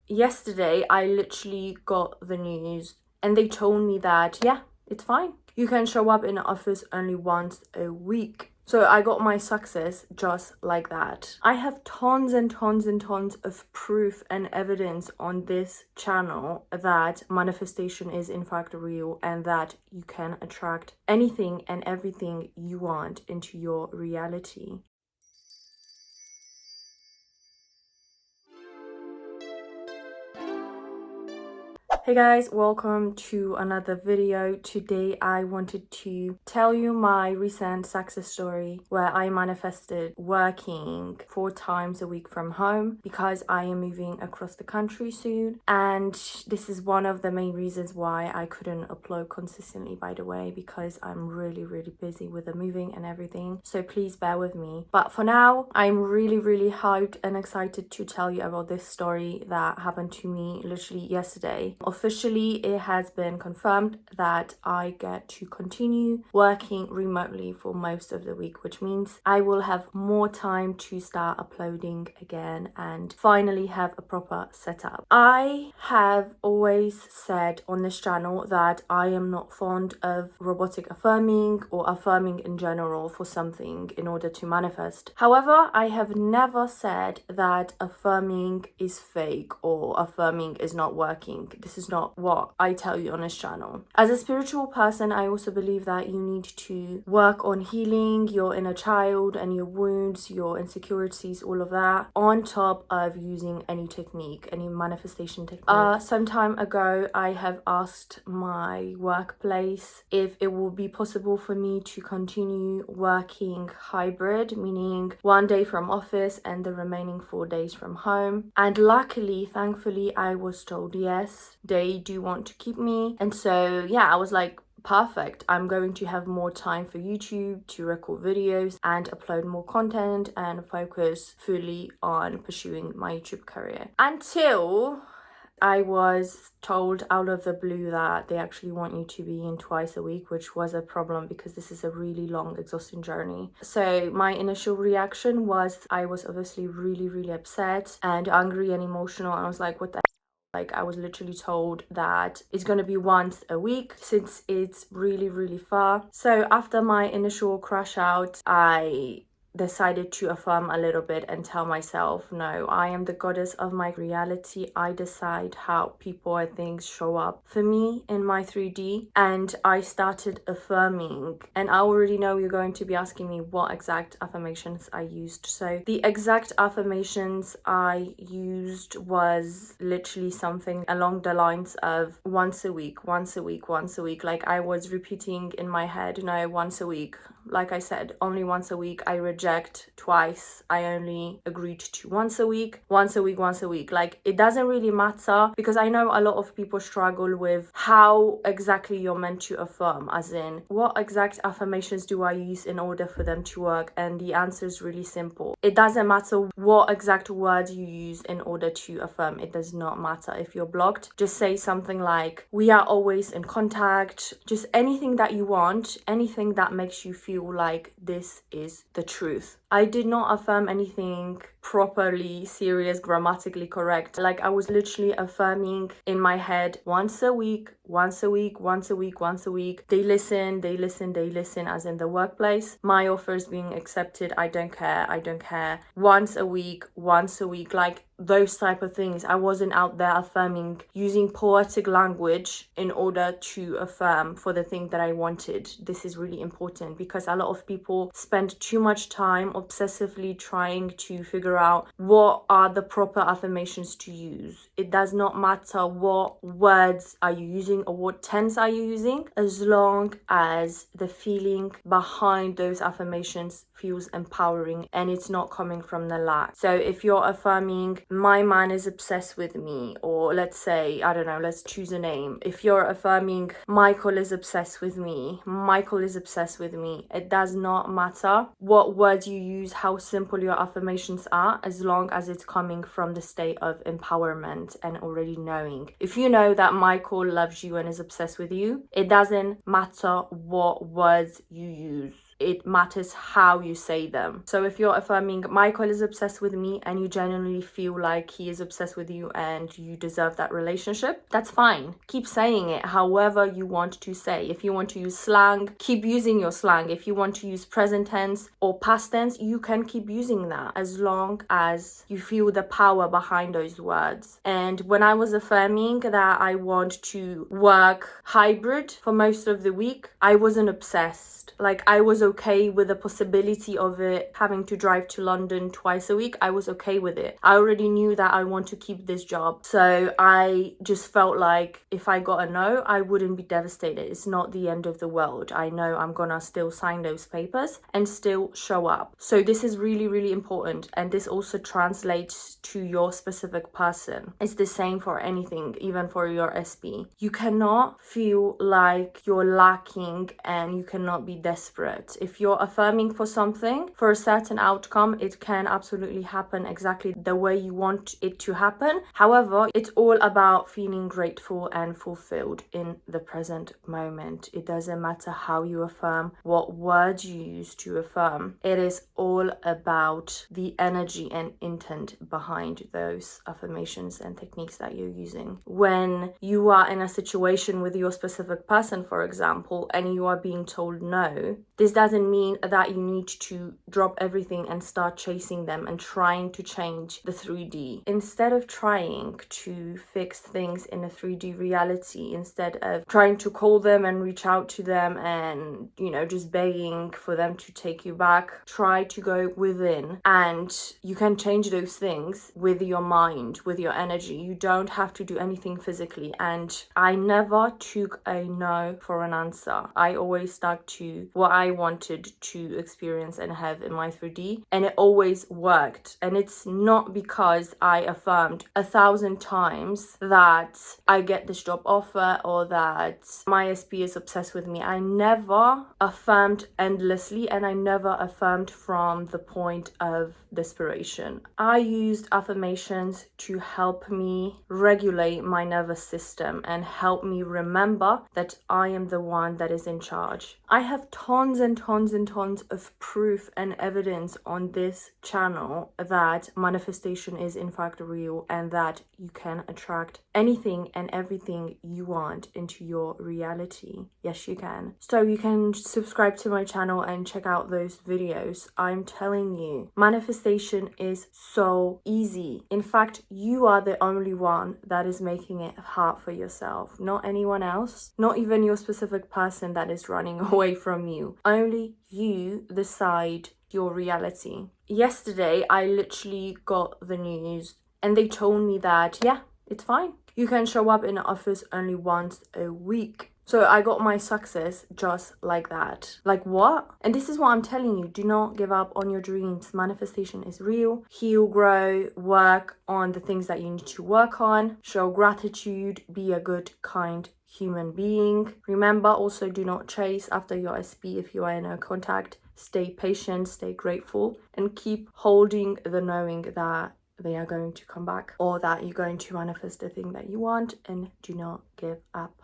yesterday I literally got the news and they told me that, yeah, it's fine. You can show up in the office only once a week. So I got my success just like that. I have tons and tons and tons of proof and evidence on this channel that manifestation is in fact real and that you can attract anything and everything you want into your reality. Hey guys, welcome to another video. Today I wanted to tell you my recent success story where I manifested working 4 times a week from home because I am moving across the country soon, and this is one of the main reasons why I couldn't upload consistently, by the way, because I'm really busy with the moving and everything, so please bear with me. But for now, I'm really hyped and excited to tell you about this story that happened to me literally yesterday. Officially, it has been confirmed that I get to continue working remotely for most of the week, which means I will have more time to start uploading again and finally have a proper setup. I have always said on this channel that I am not fond of robotic affirming or affirming in general for something in order to manifest. However, I have never said that affirming is fake or affirming is not working. This is not what I tell you on this channel. As a spiritual person, I also believe that you need to work on healing your inner child and your wounds, your insecurities, all of that, on top of using any technique, any manifestation technique. Some time ago, I have asked my workplace if it will be possible for me to continue working hybrid, meaning 1 day from office and the remaining 4 days from home. And luckily, thankfully, I was told yes, they do want to keep me. And so yeah, I was like, perfect, I'm going to have more time for YouTube to record videos and upload more content and focus fully on pursuing my YouTube career. Until I was told out of the blue that they actually want you to be in twice a week, which was a problem because this is a really long, exhausting journey. So my initial reaction was I was obviously really upset and angry and emotional. I was like, what the like, I was literally told that it's going to be once a week since it's really far. So after my initial crash out, I decided to affirm a little bit and tell myself, no, I am the goddess of my reality. I decide how people and things show up for me in my 3D. And I started affirming, and I already know you're going to be asking me what exact affirmations I used. So the exact affirmations I used was literally something along the lines of once a week. Like, I was repeating in my head, no, once a week. Like I said, only once a week. I reject twice. I only agreed to once a week. Like, it doesn't really matter, because I know a lot of people struggle with how exactly you're meant to affirm, as in, what exact affirmations do I use in order for them to work? And the answer is really simple. It doesn't matter what exact words you use in order to affirm. It does not matter. If you're blocked, just say something like, we are always in contact. Just anything that you want, anything that makes you feel like this is the truth. I did not affirm anything properly serious, grammatically correct. Like, I was literally affirming in my head once a week. They listen, as in the workplace. My offer is being accepted. I don't care. Once a week, like those type of things. I wasn't out there affirming using poetic language in order to affirm for the thing that I wanted. This is really important because a lot of people spend too much time obsessively trying to figure out what are the proper affirmations to use. It does not matter what words are you using or what tense are you using, as long as the feeling behind those affirmations feels empowering and it's not coming from the lack. So if you're affirming, my man is obsessed with me, or let's say, I don't know, let's choose a name. If you're affirming, Michael is obsessed with me, it does not matter what words you use, how simple your affirmations are, as long as it's coming from the state of empowerment and already knowing. If you know that Michael loves you and is obsessed with you, it doesn't matter what words you use. it matters how you say them. So if you're affirming Michael is obsessed with me and you genuinely feel like he is obsessed with you and you deserve that relationship, that's fine. Keep saying it however you want to say. If you want to use slang, keep using your slang. If you want to use present tense or past tense, you can keep using that as long as you feel the power behind those words. And when I was affirming that I want to work hybrid for most of the week, I wasn't obsessed. Like, I was okay with the possibility of it having to drive to London twice a week. I was okay with it. I already knew that I want to keep this job. So I just felt like if I got a no, I wouldn't be devastated. It's not the end of the world. I know I'm gonna still sign those papers and still show up. So this is really, really important. And this also translates to your specific person. It's the same for anything, even for your SP. You cannot feel like you're lacking and you cannot be desperate. If you're affirming for something, for a certain outcome, it can absolutely happen exactly the way you want it to happen. However, it's all about feeling grateful and fulfilled in the present moment. It doesn't matter how you affirm, what words you use to affirm. It is all about the energy and intent behind those affirmations and techniques that you're using. When you are in a situation with your specific person, for example, and you are being told no, this doesn't mean that you need to drop everything and start chasing them and trying to change the 3D. Instead of trying to fix things in a 3D reality, instead of trying to call them and reach out to them and, just begging for them to take you back, try to go within. And you can change those things with your mind, with your energy. You don't have to do anything physically. And I never took a no for an answer. I always stuck to what I wanted to experience and have in my 3D, and it always worked. And it's not because I affirmed 1,000 times that I get this job offer or that my SP is obsessed with me. I never affirmed endlessly, and I never affirmed from the point of desperation. I used affirmations to help me regulate my nervous system and help me remember that I am the one that is in charge. I have tons and tons and tons of proof and evidence on this channel that manifestation is in fact real and that you can attract anything and everything you want into your reality. Yes, you can. So you can subscribe to my channel and check out those videos. I'm telling you, manifestation is so easy. In fact, you are the only one that is making it hard for yourself, not anyone else, not even your specific person that is running away from you. Only you decide your reality. Yesterday, I literally got the news and they told me that, yeah, it's fine. You can show up in the office only once a week. So I got my success just like that. Like what? And this is what I'm telling you. Do not give up on your dreams. Manifestation is real. Heal, grow, work on the things that you need to work on. Show gratitude. Be a good, kind human being. Remember, also do not chase after your SP if you are in a contact. Stay patient, stay grateful, and keep holding the knowing that they are going to come back or that you're going to manifest the thing that you want, and do not give up.